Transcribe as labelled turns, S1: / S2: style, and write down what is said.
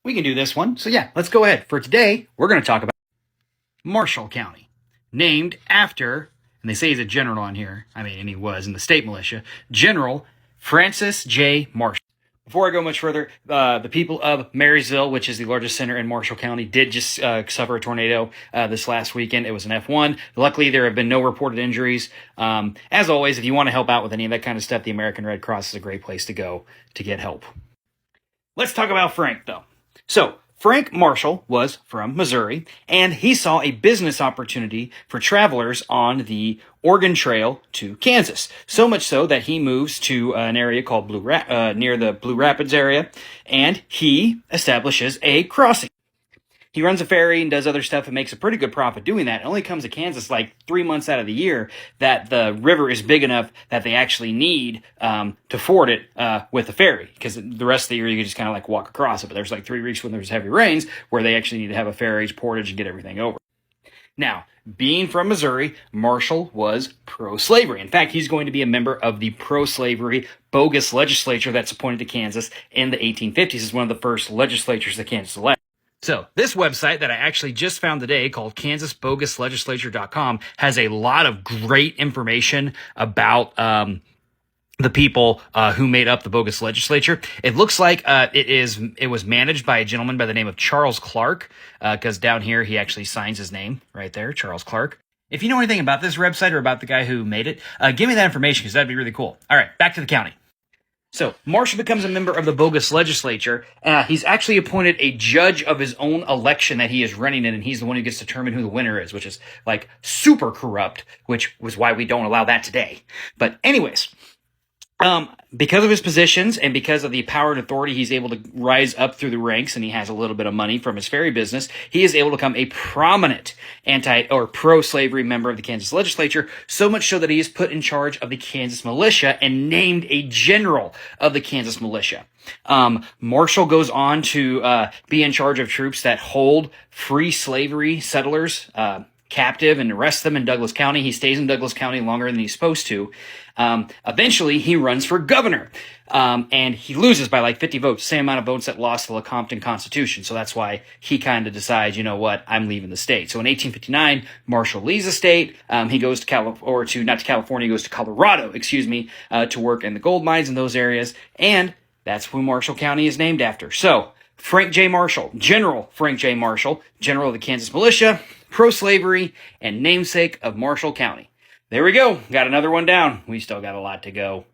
S1: We can do this one. So yeah, let's go ahead. For today, we're going to talk about Marshall County, named after, and they say he's a general on here. I mean, and he was in the state militia, General Francis J. Marshall. Before I go much further, the people of Marysville, which is the largest center in Marshall County, did just suffer a tornado this last weekend. It was an F1. Luckily, there have been no reported injuries. As always, if you want to help out with any of that kind of stuff, the American Red Cross is a great place to go to get help. Let's talk about Frank, though. So, Frank Marshall was from Missouri, and he saw a business opportunity for travelers on the Oregon Trail to Kansas. So much so that he moves to an area called near the Blue Rapids area, and he establishes a crossing. He runs a ferry and does other stuff and makes a pretty good profit doing that. It only comes to Kansas like 3 months out of the year that the river is big enough that they actually need to ford it with a ferry. Because the rest of the year you can just kind of like walk across it. But there's like 3 weeks when there's heavy rains where they actually need to have a ferry, portage, and get everything over. Now, being from Missouri, Marshall was pro-slavery. In fact, he's going to be a member of the pro-slavery bogus legislature that's appointed to Kansas in the 1850s. It's one of the first legislatures that Kansas elected. So this website that I actually just found today called kansasboguslegislature.com has a lot of great information about the people who made up the bogus legislature. It looks like it was managed by a gentleman by the name of Charles Clark, because down here he actually signs his name right there, Charles Clark. If you know anything about this website or about the guy who made it, give me that information because that'd be really cool. All right, back to the county. So, Marshall becomes a member of the bogus legislature. He's actually appointed a judge of his own election that he is running in, and he's the one who gets to determine who the winner is, which is, like, super corrupt, which was why we don't allow that today. But anyways, because of his positions and because of the power and authority, he's able to rise up through the ranks, and he has a little bit of money from his ferry business. He is able to become a prominent pro-slavery member of the Kansas legislature, so much so that he is put in charge of the Kansas militia and named a general of the Kansas militia. Marshall goes on to be in charge of troops that hold free slavery settlers captive and arrest them in Douglas County. He stays in Douglas County longer than he's supposed to. Eventually, he runs for governor, and he loses by like 50 votes, the same amount of votes that lost the Lecompton Constitution. So that's why he kind of decides, you know what, I'm leaving the state. So in 1859, Marshall leaves the state. He goes to not to California, he goes to Colorado, to work in the gold mines in those areas, and that's who Marshall County is named after. So Frank J. Marshall, General Frank J. Marshall, General of the Kansas Militia, pro-slavery, and namesake of Marshall County. There we go. Got another one down. We still got a lot to go.